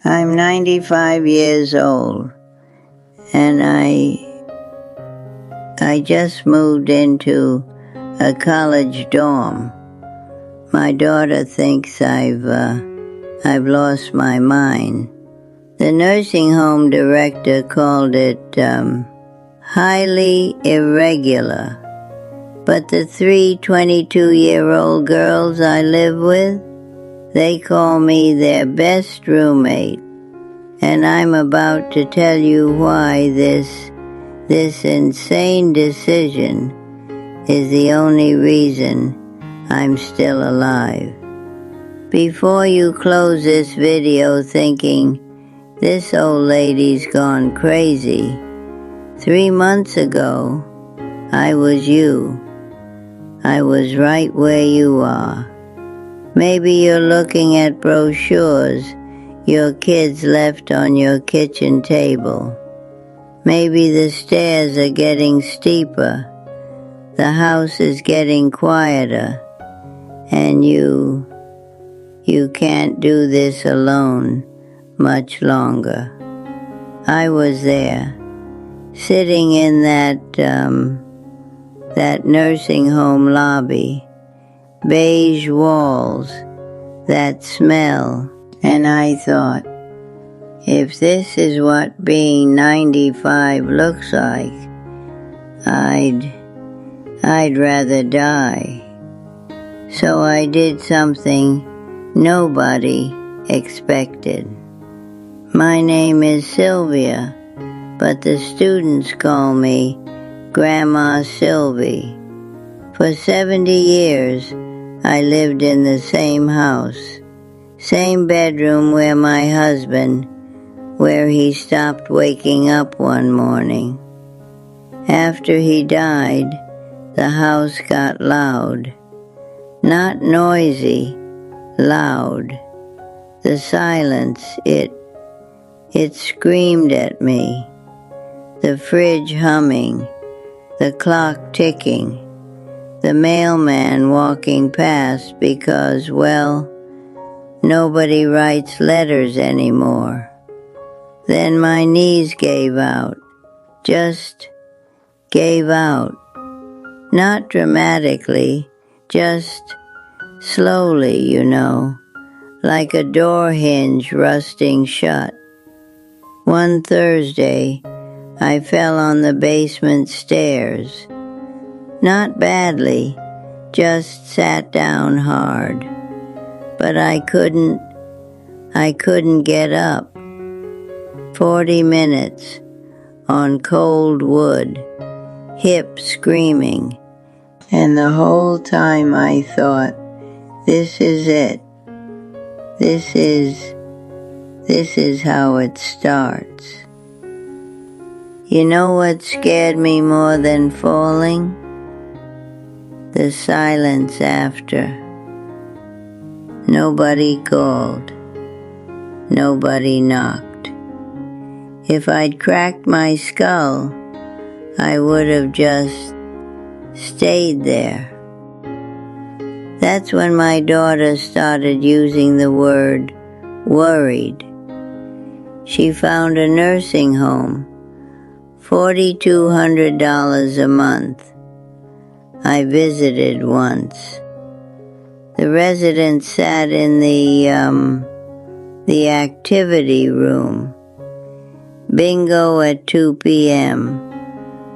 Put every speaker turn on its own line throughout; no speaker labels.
I'm 95 years old, and I just moved into a college dorm. My daughter thinks I've lost my mind. The nursing home director called it highly irregular, but the 3 22-year-old girls I live with, they call me their best roommate, and I'm about to tell you why this insane decision is the only reason I'm still alive. Before you close this video thinking, this old lady's gone crazy, 3 months ago, I was you. I was right where you are. Maybe you're looking at brochures your kids left on your kitchen table. Maybe the stairs are getting steeper, the house is getting quieter, and you can't do this alone much longer. I was there, sitting in that nursing home lobby, beige walls, that smell, and I thought, if this is what being 95 looks like, I'd rather die. So I did something nobody expected. My name is Sylvia, but the students call me Grandma Sylvie. For 70 years, I lived in the same house, same bedroom where my husband, where he stopped waking up one morning. After he died, the house got loud. Not noisy, loud. The silence, it screamed at me. The fridge humming, the clock ticking, the mailman walking past because, well, nobody writes letters anymore. Then my knees gave out, just gave out. Not dramatically, just slowly, you know, like a door hinge rusting shut. One Thursday, I fell on the basement stairs. Not badly, just sat down hard. But I couldn't get up. 40 minutes on cold wood, hip screaming, and the whole time I thought, this is it. This is how it starts. You know what scared me more than falling? The silence after. Nobody called. Nobody knocked. If I'd cracked my skull, I would have just stayed there. That's when my daughter started using the word worried. She found a nursing home, $4,200 a month. I visited once. The residents sat in the activity room. Bingo at 2 p.m.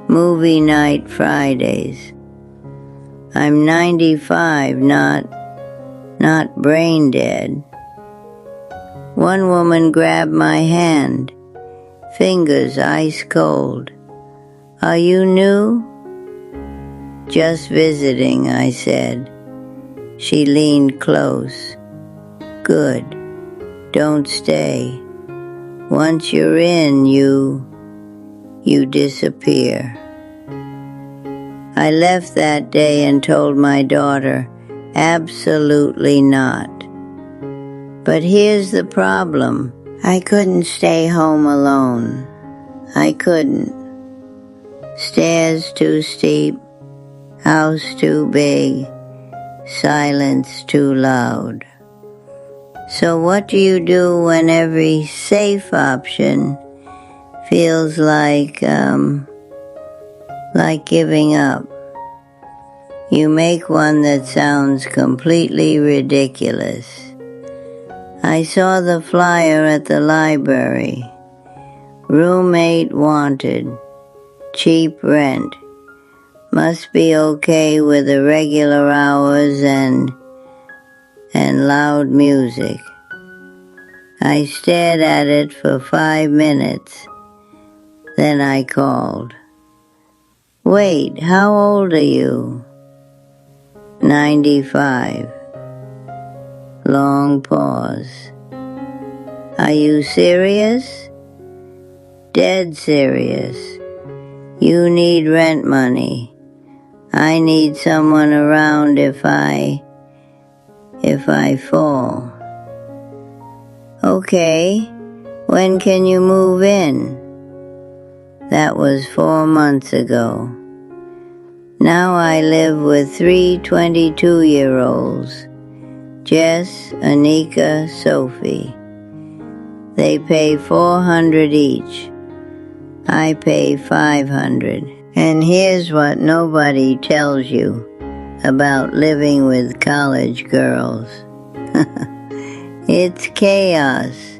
Movie night Fridays. I'm 95, not brain dead. One woman grabbed my hand, fingers ice cold. Are you new? Just visiting, I said. She leaned close. Good. Don't stay. Once you're in, you disappear. I left that day and told my daughter, absolutely not. But here's the problem. I couldn't stay home alone. I couldn't. Stairs too steep, house too big, silence too loud. So what do you do when every safe option feels like giving up? You make one that sounds completely ridiculous. I saw the flyer at the library. Roommate wanted. Cheap rent. Must be okay with irregular hours and loud music. I stared at it for 5 minutes. Then I called. Wait, how old are you? 95. Long pause. Are you serious? Dead serious. You need rent money. I need someone around if I fall. Okay, when can you move in? That was 4 months ago. Now I live with 3 22-year-olds, Jess, Anika, Sophie. They pay $400 each. I pay $500. And here's what nobody tells you about living with college girls. It's chaos.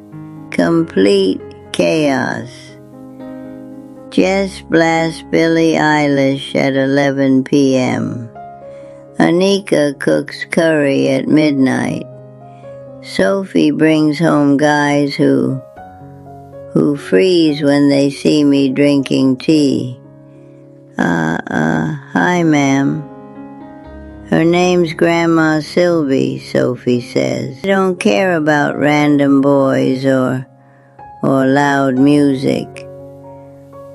Complete chaos. Jess blasts Billie Eilish at 11 p.m. Anika cooks curry at midnight. Sophie brings home guys who freeze when they see me drinking tea. Hi, ma'am. Her name's Grandma Sylvie, Sophie says. I don't care about random boys or loud music.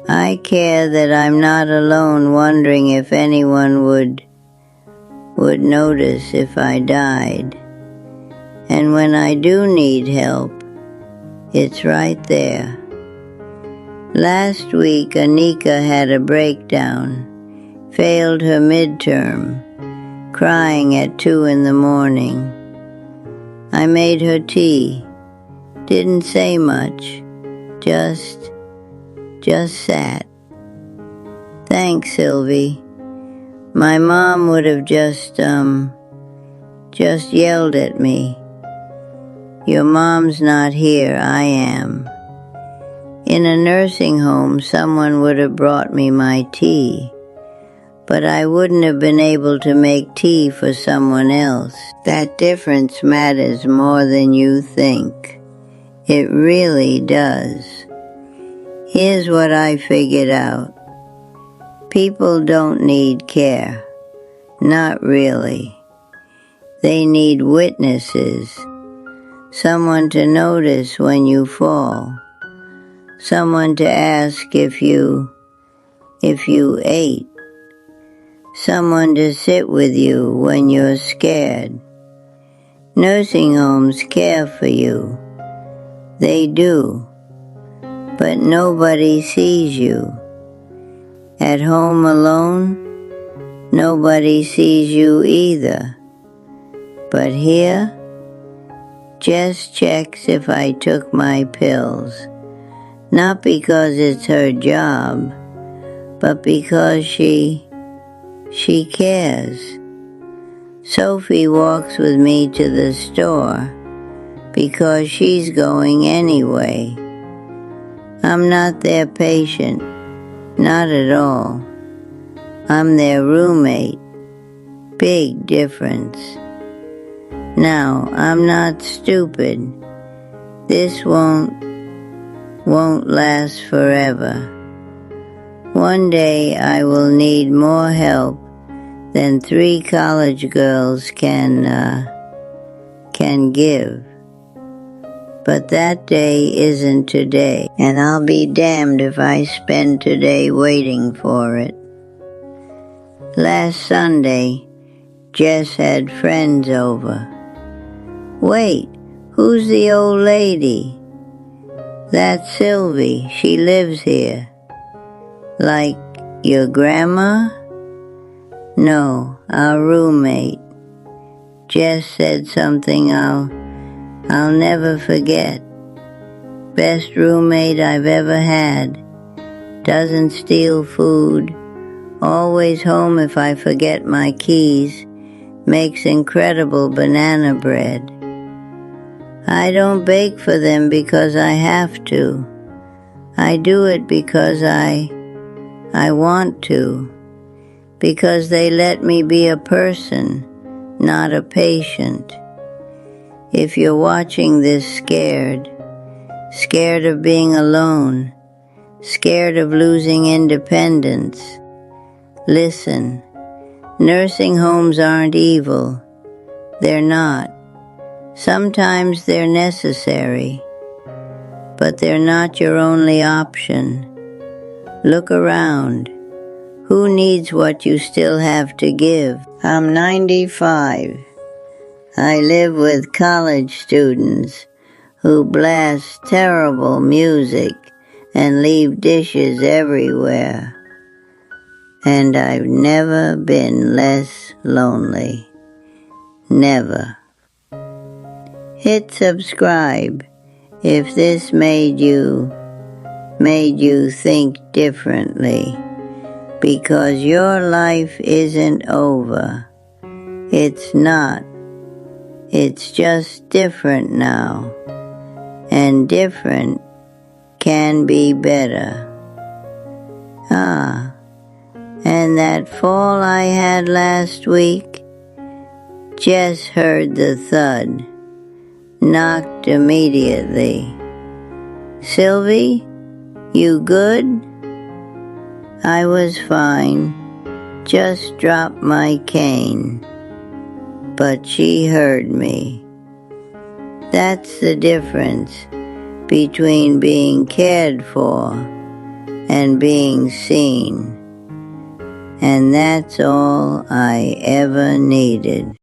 I care that I'm not alone wondering if anyone would notice if I died. And when I do need help, it's right there. Last week, Anika had a breakdown, failed her midterm, crying at 2 in the morning. I made her tea, didn't say much, just sat. Thanks, Sylvie. My mom would have just yelled at me. Your mom's not here, I am. In a nursing home, someone would have brought me my tea, but I wouldn't have been able to make tea for someone else. That difference matters more than you think. It really does. Here's what I figured out. People don't need care. Not really. They need witnesses. Someone to notice when you fall. Someone to ask if you ate. Someone to sit with you when you're scared. Nursing homes care for you. They do. But nobody sees you. At home alone, nobody sees you either. But here, Jess checks if I took my pills. Not because it's her job, but because she cares. Sophie walks with me to the store because she's going anyway. I'm not their patient, not at all. I'm their roommate. Big difference. Now, I'm not stupid. This won't last forever. One day I will need more help than 3 college girls can give. But that day isn't today, and I'll be damned if I spend today waiting for it. Last Sunday, Jess had friends over. Wait, who's the old lady? That's Sylvie. She lives here. Like your grandma? No, our roommate. Jess said something I'll never forget. Best roommate I've ever had. Doesn't steal food. Always home if I forget my keys. Makes incredible banana bread. I don't bake for them because I have to. I do it because I want to. Because they let me be a person, not a patient. If you're watching this scared of being alone, scared of losing independence, listen, nursing homes aren't evil. They're not. Sometimes they're necessary, but they're not your only option. Look around. Who needs what you still have to give? I'm 95. I live with college students who blast terrible music and leave dishes everywhere. And I've never been less lonely. Never. Hit subscribe if this made you think differently, because your life isn't over. It's not. It's just different now, and different can be better. And that fall I had last week, Jess heard the thud, knocked immediately. Sylvie, you good? I was fine, just dropped my cane. But she heard me. That's the difference between being cared for and being seen. And that's all I ever needed.